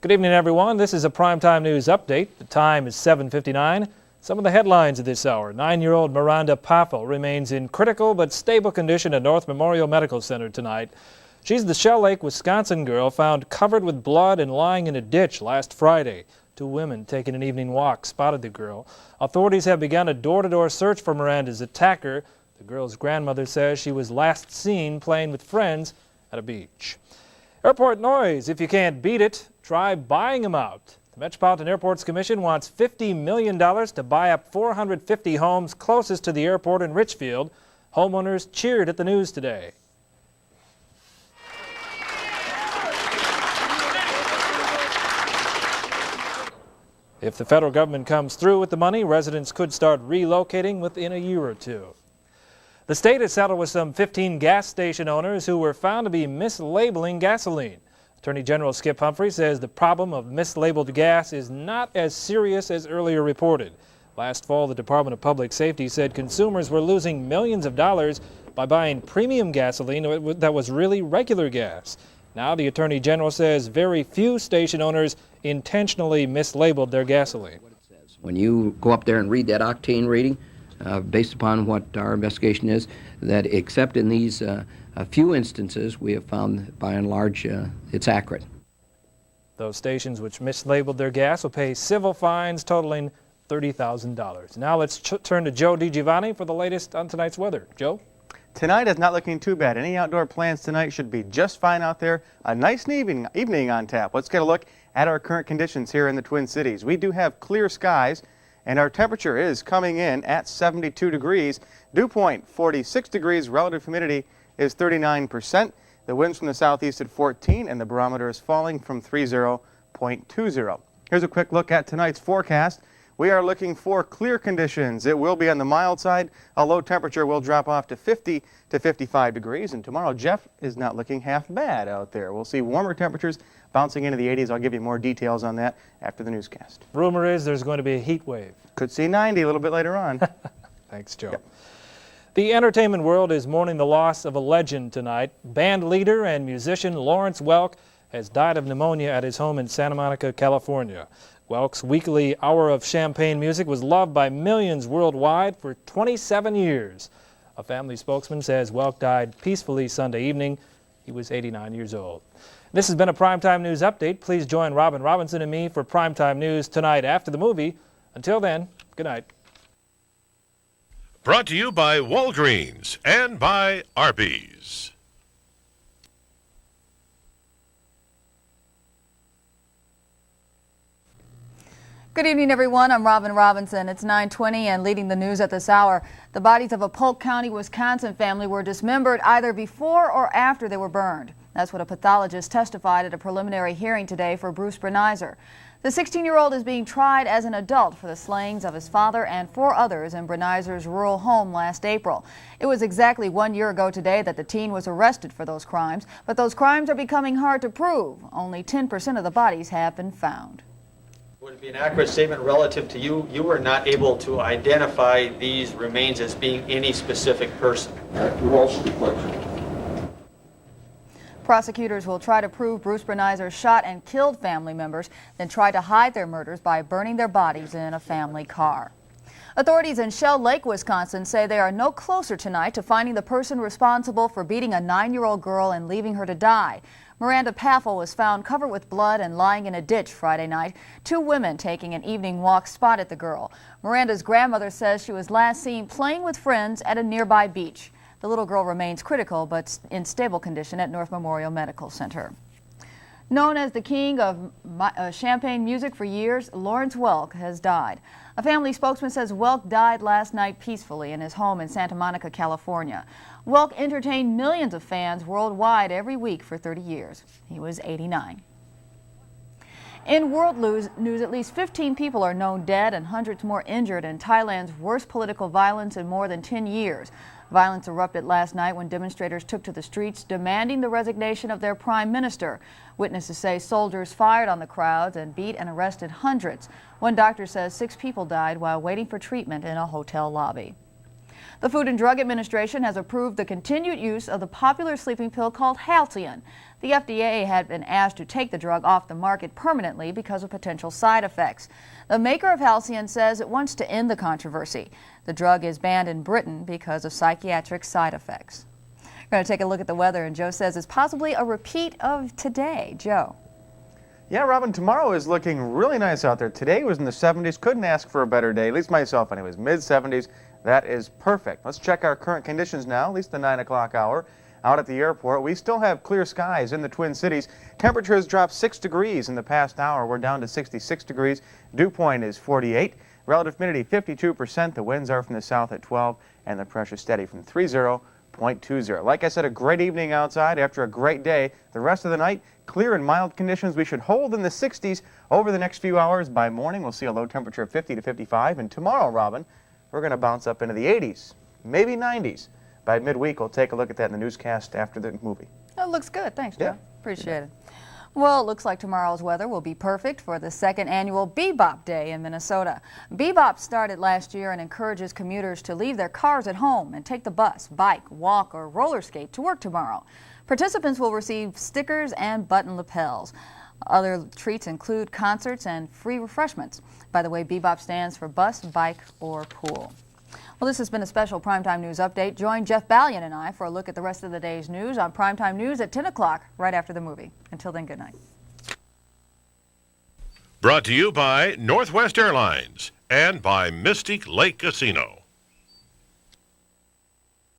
Good evening, everyone. This is a primetime news update. The time is 7:59. Some of the headlines of this hour. 9-year-old Miranda Paffel remains in critical but stable condition at North Memorial Medical Center tonight. She's the Shell Lake, Wisconsin girl found covered with blood and lying in a ditch last Friday. 2 women taking an evening walk spotted the girl. Authorities have begun a door-to-door search for Miranda's attacker. The girl's grandmother says she was last seen playing with friends at a beach. Airport noise. If you can't beat it, try buying them out. The Metropolitan Airports Commission wants $50 million to buy up 450 homes closest to the airport in Richfield. Homeowners cheered at the news today. If the federal government comes through with the money, residents could start relocating within a year or 2. The state has settled with some 15 gas station owners who were found to be mislabeling gasoline. Attorney General Skip Humphrey says the problem of mislabeled gas is not as serious as earlier reported. Last fall, the Department of Public Safety said consumers were losing millions of dollars by buying premium gasoline that was really regular gas. Now the Attorney General says very few station owners intentionally mislabeled their gasoline. When you go up there and read that octane rating, based upon what our investigation is, that except in these a few instances, we have found by and large it's accurate. Those stations which mislabeled their gas will pay civil fines totaling $30,000. Now let's turn to Joe DiGiovanni for the latest on tonight's weather. Joe? Tonight is not looking too bad. Any outdoor plans tonight should be just fine out there. A nice evening on tap. Let's get a look at our current conditions here in the Twin Cities. We do have clear skies, and our temperature is coming in at 72 degrees. Dew point 46 degrees. Relative humidity is 39%. The winds from the southeast at 14, and the barometer is falling from 30.20. Here's a quick look at tonight's forecast. We are looking for clear conditions. It will be on the mild side. A low temperature will drop off to 50 to 55 degrees. And tomorrow, Jeff is not looking half bad out there. We'll see warmer temperatures bouncing into the 80s. I'll give you more details on that after the newscast. Rumor is there's going to be a heat wave. Could see 90 a little bit later on. Thanks, Joe. Yep. The entertainment world is mourning the loss of a legend tonight. Band leader and musician Lawrence Welk has died of pneumonia at his home in Santa Monica, California. Welk's weekly hour of champagne music was loved by millions worldwide for 27 years. A family spokesman says Welk died peacefully Sunday evening. He was 89 years old. This has been a Primetime News Update. Please join Robin Robinson and me for Primetime News tonight after the movie. Until then, good night. Brought to you by Walgreens and by Arby's. Good evening, everyone. I'm Robin Robinson. It's 9:20 and leading the news at this hour. The bodies of a Polk County, Wisconsin family were dismembered either before or after they were burned. That's what a pathologist testified at a preliminary hearing today for Bruce Brenizer. The 16-year-old is being tried as an adult for the slayings of his father and 4 others in Brenizer's rural home last April. It was exactly 1 year ago today that the teen was arrested for those crimes, but those crimes are becoming hard to prove. Only 10% of the bodies have been found. Would it be an accurate statement relative to you? You were not able to identify these remains as being any specific person. Prosecutors will try to prove Bruce Brenizer shot and killed family members, then try to hide their murders by burning their bodies in a family car. Authorities in Shell Lake, Wisconsin say they are no closer tonight to finding the person responsible for beating a 9-year-old girl and leaving her to die. Miranda Paffel was found covered with blood and lying in a ditch Friday night. 2 women taking an evening walk spotted the girl. Miranda's grandmother says she was last seen playing with friends at a nearby beach. The little girl remains critical but in stable condition at North Memorial Medical Center. Known as the king of champagne music for years, Lawrence Welk has died. A family spokesman says Welk died last night peacefully in his home in Santa Monica, California. Welk entertained millions of fans worldwide every week for 30 years. He was 89. In world news, at least 15 people are known dead and hundreds more injured in Thailand's worst political violence in more than 10 years. Violence erupted last night when demonstrators took to the streets demanding the resignation of their prime minister. Witnesses say soldiers fired on the crowds and beat and arrested hundreds. One doctor says 6 people died while waiting for treatment in a hotel lobby. The Food and Drug Administration has approved the continued use of the popular sleeping pill called Halcion. The FDA had been asked to take the drug off the market permanently because of potential side effects. The maker of Halcyon says it wants to end the controversy. The drug is banned in Britain because of psychiatric side effects. We're going to take a look at the weather, and Joe says it's possibly a repeat of today. Joe. Yeah, Robin, tomorrow is looking really nice out there. Today was in the 70s. Couldn't ask for a better day, at least myself anyways. Mid-70s. That is perfect. Let's check our current conditions now, at least the 9 o'clock hour. Out at the airport, we still have clear skies in the Twin Cities. Temperatures dropped 6 degrees in the past hour. We're down to 66 degrees. Dew point is 48. Relative humidity 52%. The winds are from the south at 12, and the pressure steady from 30.20. Like I said, a great evening outside after a great day. The rest of the night, clear and mild conditions. We should hold in the 60s over the next few hours. By morning, we'll see a low temperature of 50 to 55. And tomorrow, Robin, we're going to bounce up into the 80s, maybe 90s. By midweek, we'll take a look at that in the newscast after the movie. That looks good. Thanks, Joe. Yeah. Appreciate it. Well, it looks like tomorrow's weather will be perfect for the second annual Bebop Day in Minnesota. Bebop started last year and encourages commuters to leave their cars at home and take the bus, bike, walk, or roller skate to work tomorrow. Participants will receive stickers and button lapels. Other treats include concerts and free refreshments. By the way, Bebop stands for bus, bike, or pool. Well, this has been a special Primetime News Update. Join Jeff Ballion and I for a look at the rest of the day's news on Primetime News at 10 o'clock, right after the movie. Until then, good night. Brought to you by Northwest Airlines and by Mystic Lake Casino.